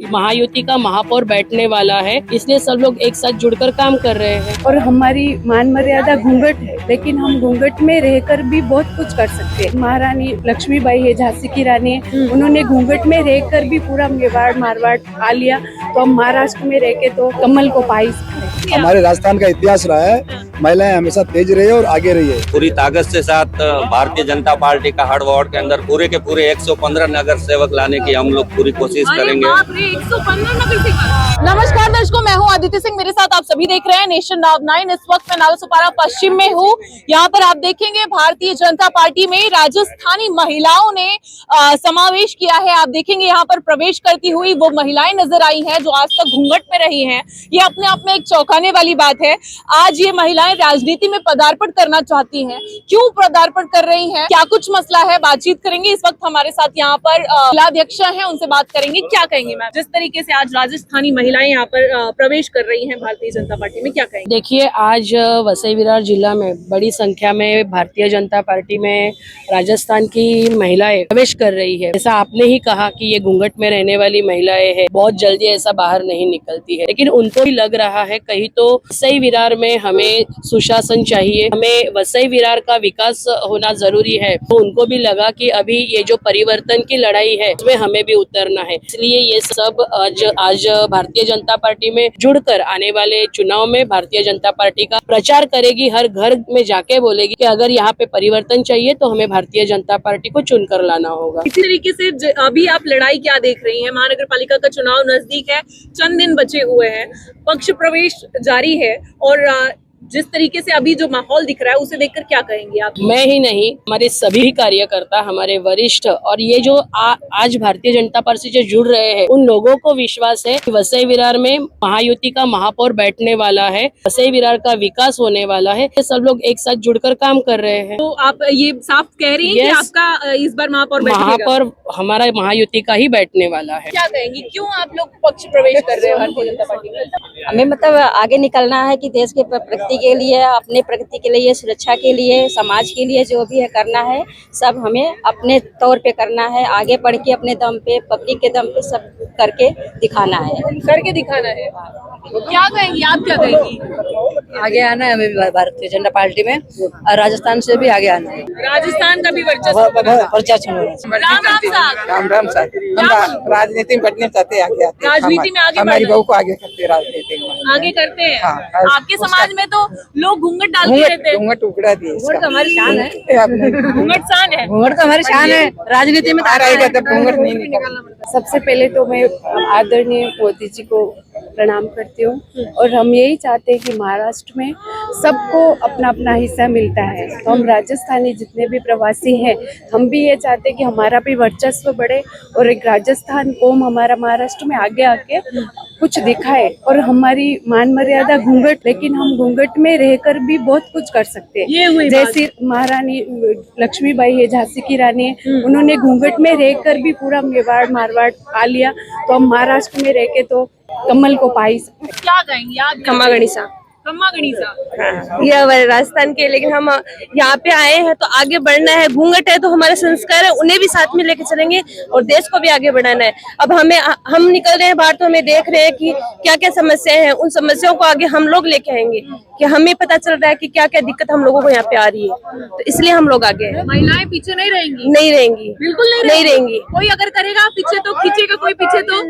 महायुति का महापौर बैठने वाला है, इसलिए सब लोग एक साथ जुड़कर काम कर रहे हैं। और हमारी मान मर्यादा घूंघट है, लेकिन हम घूंघट में रहकर भी बहुत कुछ कर सकते हैं। महारानी लक्ष्मीबाई है, झांसी की रानी है, उन्होंने घूंघट में रहकर भी पूरा मेवाड़ मारवाड़ पा लिया। तो हम महाराष्ट्र में रह के तो कमल को पाई सकते हैं। हमारे राजस्थान का इतिहास रहा है, महिलाएं हमेशा तेज रही है और आगे रही है। पूरी ताकत के साथ भारतीय जनता पार्टी का हर वार्ड के अंदर पूरे के पूरे 115 नगर सेवक लाने की हम लोग पूरी कोशिश करेंगे। 115 नगर सेवक। नमस्कार दर्शकों, मैं हूं आदित्य सिंह, मेरे साथ आप सभी देख रहे हैं नेशन नाउ 9। इस वक्त मैं नालासोपारा पश्चिम में हूं। यहाँ पर आप देखेंगे भारतीय जनता पार्टी में राजस्थानी महिलाओं ने समावेश किया है। आप देखेंगे यहाँ पर प्रवेश करती हुई वो महिलाएं नजर आई हैं जो आज तक घूंघट में रही हैं। ये अपने आप में एक चौंकाने वाली बात है। आज ये महिलाएं राजनीति में पदार्पण करना चाहती हैं। क्यों पदार्पण कर रही हैं, क्या कुछ मसला है, बातचीत करेंगे। इस वक्त हमारे साथ यहाँ पर जिलाध्यक्ष हैं, उनसे बात करेंगे। क्या कहेंगे मैम, जिस तरीके से आज राजस्थानी महिलाएं यहाँ पर प्रवेश कर रही हैं भारतीय जनता पार्टी में, क्या कहेंगे? देखिए, आज वसई विरार जिला में बड़ी संख्या में भारतीय जनता पार्टी में राजस्थान की महिलाएं प्रवेश कर रही है। जैसा आपने ही कहा कि ये घूंघट में रहने वाली महिलाएं हैं, बहुत जल्दी ऐसा बाहर नहीं निकलती है, लेकिन उनको भी लग रहा है कहीं तो वसई विरार में हमें सुशासन चाहिए, हमें वसई विरार का विकास होना जरूरी है। तो उनको भी लगा कि अभी ये जो परिवर्तन की लड़ाई है उसमें हमें भी उतरना है। इसलिए ये सब आज भारतीय जनता पार्टी में जुड़कर आने वाले चुनाव में भारतीय जनता पार्टी का प्रचार करेगी। हर घर में जाके बोलेगी कि अगर यहाँ पे परिवर्तन चाहिए तो हमें भारतीय जनता पार्टी को चुनकर लाना होगा। इसी तरीके से अभी आप लड़ाई क्या देख रही हैं? महानगर पालिका का चुनाव नजदीक है, चंद दिन बचे हुए हैं, पक्ष प्रवेश जारी है और जिस तरीके से अभी जो माहौल दिख रहा है उसे देखकर क्या कहेंगे आप? मैं ही नहीं, हमारे सभी कार्यकर्ता, हमारे वरिष्ठ और ये जो आज भारतीय जनता पार्टी से जुड़ रहे हैं, उन लोगों को विश्वास है कि वसई विरार में महायुति का महापौर बैठने वाला है, वसई विरार का विकास होने वाला है। ये सब लोग एक साथ जुड़कर काम कर रहे हैं। तो आप ये साफ कह रही हैं कि आपका इस बार महापौर हमारा महायुति का ही बैठने वाला है। क्या कहेंगी, क्यों आप लोग पक्ष प्रवेश कर रहे हैं भारतीय जनता पार्टी में? हमें मतलब आगे निकलना है कि देश के प्रगति के लिए, अपने प्रगति के लिए, सुरक्षा के लिए, समाज के लिए जो भी है करना है, सब हमें अपने तौर पे करना है। आगे बढ़ के अपने दम पे, पब्लिक के दम पे सब करके दिखाना है। क्या कहेंगी आप, क्या कहेंगी? आगे आना है हमें भारतीय जनता पार्टी में, और राजस्थान से भी आगे आना है। राजस्थान का भी वर्चस्व। राम साहब, हम राजनीति में बैठने चाहते हैं, आगे आते हैं। राजनीति में आगे हमारी बहू को आगे करते हैं, राजनीति में आगे करते हैं। हाँ, आपके समाज में तो लोग घूंघट डालते रहते हैं। घूंघट उकड़ा दिए। घूंघट हमारी शान है। घूंघट शान है। घूंघट तो हमारी शान है। राजनीति में आएगा तब घूंघट नहीं निकालना। सबसे पहले तो मैं आदरणीय मोदी जी को प्रणाम करती हूँ, और हम यही चाहते हैं कि महाराष्ट्र में सबको अपना अपना हिस्सा मिलता है। तो हम राजस्थानी जितने भी प्रवासी हैं, हम भी ये चाहते हैं कि हमारा भी वर्चस्व बढ़े और एक राजस्थान कौम हमारा महाराष्ट्र में आगे आके कुछ दिखाए। और हमारी मान मर्यादा घूंघट, लेकिन हम घूंघट में रहकर भी बहुत कुछ कर सकते हैं। जैसे महारानी लक्ष्मीबाई है, झांसी की रानी है, उन्होंने घूंघट में रहकर भी पूरा मेवाड़ मारवाड़ पा लिया। तो हम महाराष्ट्र में रह के तो कमल को पाई सकते हैं। क्या कहेंगे आप? खम्मा गणिसा। हाँ। ये राजस्थान के, लेकिन हम यहाँ पे आए हैं तो आगे बढ़ना है। घूंघट है तो हमारे संस्कार है, उन्हें भी साथ में लेके चलेंगे और देश को भी आगे बढ़ाना है। अब हम निकल रहे हैं बाहर तो हमें देख रहे हैं कि क्या क्या समस्याएं हैं। उन समस्याओं को आगे हम लोग लेके आएंगे कि हमें पता चल रहा है कि क्या क्या दिक्कत हम लोगों को यहाँ पे आ रही है। तो इसलिए हम लोग आगे हैं। महिलाएं पीछे नहीं रहेंगी? नहीं रहेंगी, बिल्कुल नहीं रहेंगी। कोई अगर करेगा पीछे तो खींचेगा, कोई पीछे तो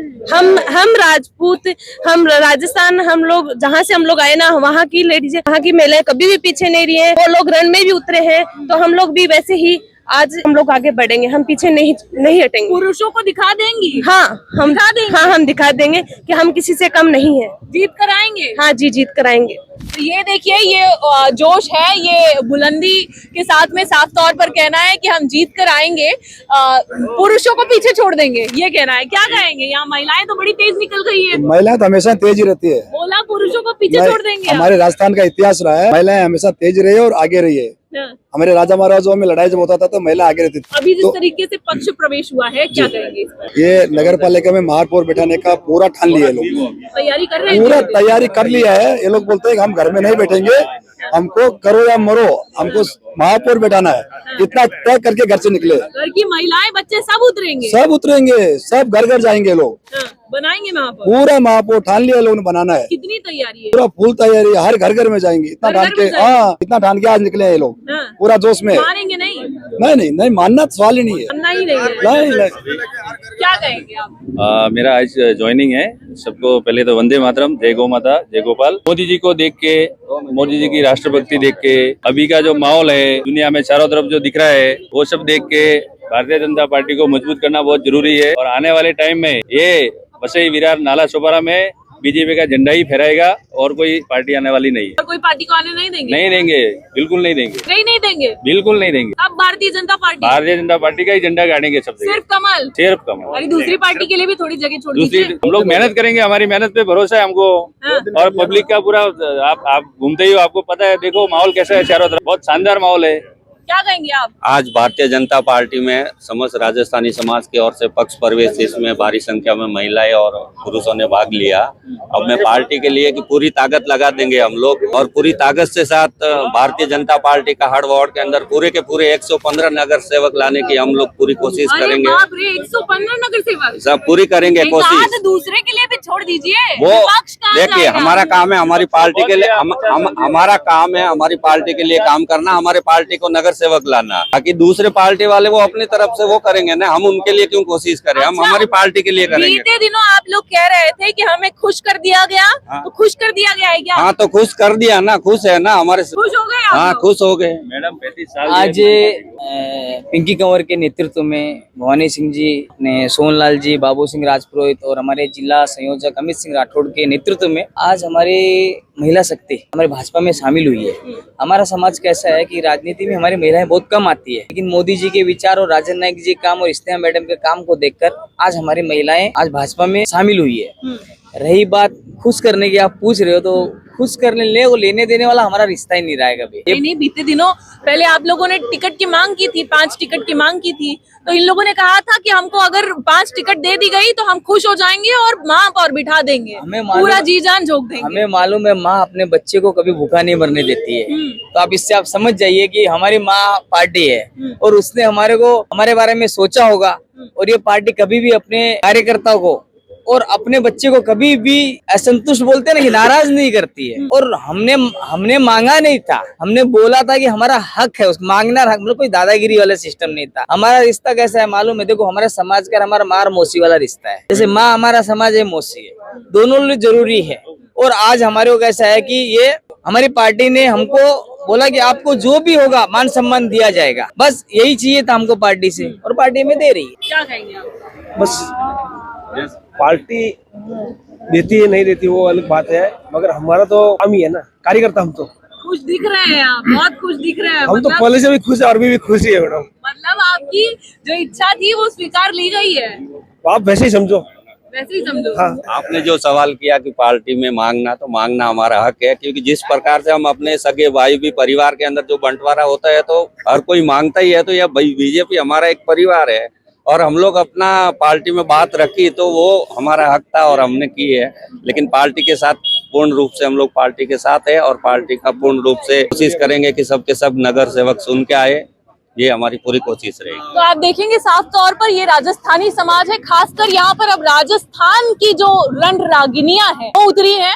हम राजपूत, हम राजस्थान, हम लोग जहाँ से हम लोग आए ना, वहाँ की लेडीज, वहाँ की महिलाएं कभी भी पीछे नहीं रही है। वो लोग रण में भी उतरे हैं, तो हम लोग भी वैसे ही आज हम लोग आगे बढ़ेंगे। हम पीछे नहीं हटेंगे। पुरुषों को दिखा देंगी? हाँ, हम दिखा देंगे कि हम किसी से कम नहीं है। जीत कर आएंगे? हाँ जी, जीत कर आएंगे। तो ये देखिए, ये जोश है, ये बुलंदी के साथ में साफ तौर पर कहना है कि हम जीत कर आएंगे, पुरुषों को पीछे छोड़ देंगे, ये कहना है। क्या कहेंगे? यहाँ महिलाएं तो बड़ी तेज निकल गई है। महिलाएं तो हमेशा तेज ही रहती है। बोला पुरुषों को पीछे छोड़ देंगे। हमारे राजस्थान का इतिहास रहा है, महिलाएं हमेशा तेज रही है और आगे रही है। हमारे राजा महाराजाओं में लड़ाई जब होता था तो महिला आगे रहती थी। अभी जिस तरीके से पक्ष प्रवेश हुआ है, क्या कहेंगे? ये नगर पालिका में महापौर बैठाने का पूरा ठान लिया है लोग, तैयारी कर रहे हैं। पूरा तैयारी कर लिया है। ये लोग बोलते हैं कि हम घर में नहीं बैठेंगे, हमको करो या मरो, हमको महापौर बैठाना है। इतना तय करके घर से निकले। घर की महिलाएं, बच्चे सब उतरेंगे? सब उतरेंगे, सब घर घर जाएंगे लोग। बनाएंगे महापौर? पूरा महापौर ठान लिया लोगों ने बनाना है, कितनी तैयारी है? पूरा फुल तैयारी है, हर घर घर में जाएंगे, इतना घर घर ठान के, में जाएंगे? हाँ इतना ठान के आज निकले हैं ये लोग, हाँ। पूरा जोश में। मानेंगे नहीं? नहीं मानना तो सवाल ही नहीं है। मानना ही नहीं है। नहीं क्या कहेंगे आप? मेरा आज ज्वाइनिंग है। सबको पहले तो वंदे मातरम, जय गौ माता, जय गोपाल। मोदी जी को देख के, मोदी जी की राष्ट्रभक्ति देख के, अभी का जो माहौल है दुनिया में चारों तरफ जो दिख रहा है, वो सब देख के भारतीय जनता पार्टी को मजबूत करना बहुत जरूरी है। और आने वाले टाइम में ये वसई विरार नाला सोपारा में बीजेपी का झंडा ही फहराएगा और कोई पार्टी आने वाली नहीं है। और कोई पार्टी को आने नहीं देंगे? नहीं देंगे, बिल्कुल नहीं देंगे। नहीं देंगे, बिल्कुल नहीं देंगे। अब भारतीय जनता पार्टी का ही झंडा गाड़ेंगे सब जगह। सिर्फ कमल? सिर्फ कमल। अरे दूसरी पार्टी के लिए भी थोड़ी जगह छोड़ दूसरी दीजिए। हम लोग मेहनत करेंगे, हमारी मेहनत पे भरोसा है हमको। हाँ। और पब्लिक का पूरा आप घूमते ही हो, आपको पता है, देखो माहौल कैसा है चारों तरफ, बहुत शानदार माहौल है। क्या कहेंगे आप? आज भारतीय जनता पार्टी में समस्त राजस्थानी समाज की ओर से पक्ष प्रवेश, इसमें भारी संख्या में महिलाएं और पुरुषों ने भाग लिया। अब मैं पार्टी के लिए कि पूरी ताकत लगा देंगे हम लोग, और पूरी ताकत से साथ भारतीय जनता पार्टी का हर वार्ड के अंदर पूरे के पूरे 115 नगर सेवक लाने की हम लोग पूरी कोशिश करेंगे। बाप रे, 115 नगर सेवक सब पूरी करेंगे कोशिश। दूसरे के लिए भी छोड़ दीजिए। वो विपक्ष कहाँ देखिए, जाएगा? हमारा काम है हमारी पार्टी के लिए, हमारा काम है हमारी पार्टी के लिए काम करना, हमारे पार्टी को नगर सेवक लाना। बाकी दूसरे पार्टी वाले वो अपनी तरफ से वो करेंगे ना, हम उनके लिए क्यों कोशिश करें? हम हमारी पार्टी के लिए करेंगे। बीते दिनों आप लोग कह रहे थे कि हमें खुश कर दिया गया, तो खुश कर दिया गया है क्या? हाँ, तो खुश कर दिया ना, खुश है ना हमारे। खुश हो गए आप हाँ, लोग? खुश हो गए। मैडम 35 साल आज पिंकी कंवर के नेतृत्व में भवानी सिंह जी ने, सोनलाल जी, बाबू सिंह राजपुरोहित और हमारे जिला संयोजक अमित सिंह राठौड़ के नेतृत्व में आज हमारी महिला शक्ति हमारे भाजपा में शामिल हुई है। हमारा समाज कैसा है कि राजनीति में हमारी महिलाएं बहुत कम आती है, लेकिन मोदी जी के विचार और राजन नायक जी के काम और स्नेहा मैडम के काम को देखकर आज हमारी महिलाएं आज भाजपा में शामिल हुई है। रही बात खुश करने की, आप पूछ रहे हो, तो खुश करने लेने देने वाला हमारा रिश्ता ही नहीं रहेगा। नहीं, बीते दिनों पहले आप लोगों ने टिकट की मांग की थी, 5 टिकट की मांग की थी, तो इन लोगों ने कहा था कि हमको अगर 5 टिकट दे दी गई तो हम खुश हो जाएंगे और माँ पर बिठा देंगे, पूरा जी जान झोंक देंगे। हमें मालूम है माँ अपने बच्चे को कभी भूखा नहीं मरने देती है, तो आप इससे आप समझ जाइए कि हमारी माँ पार्टी है और उसने हमारे बारे में सोचा होगा, और ये पार्टी कभी भी अपने कार्यकर्ताओं को और अपने बच्चे को कभी भी असंतुष्ट बोलते नहीं, नाराज नहीं करती है। और हमने मांगा नहीं था, हमने बोला था कि हमारा हक है, उसको मांगना हक, मतलब कोई दादागिरी वाला सिस्टम नहीं था। हमारा रिश्ता कैसा है मालूम है? देखो, हमारे समाज का हमारा मार मौसी वाला रिश्ता है। जैसे माँ हमारा समाज है, मौसी है, दोनों जरूरी है। और आज हमारे को कैसा है कि ये हमारी पार्टी ने हमको बोला कि आपको जो भी होगा मान सम्मान दिया जाएगा, बस यही चाहिए था हमको पार्टी से, और पार्टी में दे रही है। क्या कहेंगे आप? बस पार्टी देती है नहीं देती वो अलग बात है, मगर हमारा तो काम ही है ना, कार्यकर्ता। हम तो खुश दिख रहे हैं, आप बहुत खुश दिख रहे हैं। हम तो पहले से भी खुश है और भी खुश ही है मैडम। मतलब आपकी जो इच्छा थी वो स्वीकार ली गई है, आप वैसे ही समझो। वैसे ही समझो। हाँ। आपने जो सवाल किया कि पार्टी में मांगना, तो मांगना हमारा हक है, क्योंकि जिस प्रकार से हम अपने सगे भाई भी परिवार के अंदर जो बंटवारा होता है तो हर कोई मांगता ही है। तो यह बीजेपी हमारा एक परिवार है, और हम लोग अपना पार्टी में बात रखी तो वो हमारा हक था और हमने की है। लेकिन पार्टी के साथ पूर्ण रूप से हम लोग पार्टी के साथ है, और पार्टी का पूर्ण रूप से कोशिश करेंगे कि सबके सब नगर सेवक सुन के आए, ये हमारी पूरी कोशिश रहेगी। तो आप देखेंगे साफ तौर पर ये राजस्थानी समाज है, खासकर यहाँ पर अब राजस्थान की जो रण रागिनियां हैं वो उतरी हैं,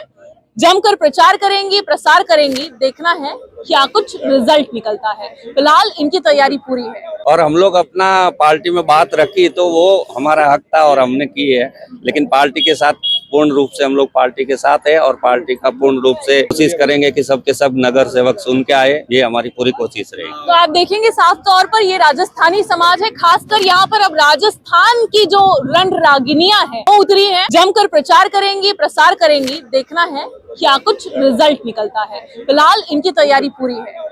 जमकर प्रचार करेंगी, प्रसार करेंगी। देखना है क्या कुछ रिजल्ट निकलता है। फिलहाल इनकी तैयारी पूरी है, और हम लोग अपना पार्टी में बात रखी तो वो हमारा हक था और हमने की है। लेकिन पार्टी के साथ पूर्ण रूप से हम लोग पार्टी के साथ है, और पार्टी का पूर्ण रूप से कोशिश करेंगे कि सबके सब नगर सेवक सुन के आए, ये हमारी पूरी कोशिश रहेगी। तो आप देखेंगे साफ तौर पर ये राजस्थानी समाज है, खासकर यहाँ पर अब राजस्थान की जो रण रागिनियां हैं वो उतरी हैं, जमकर प्रचार करेंगी, प्रसार करेंगी। देखना है क्या कुछ रिजल्ट निकलता है। फिलहाल इनकी तैयारी पूरी है।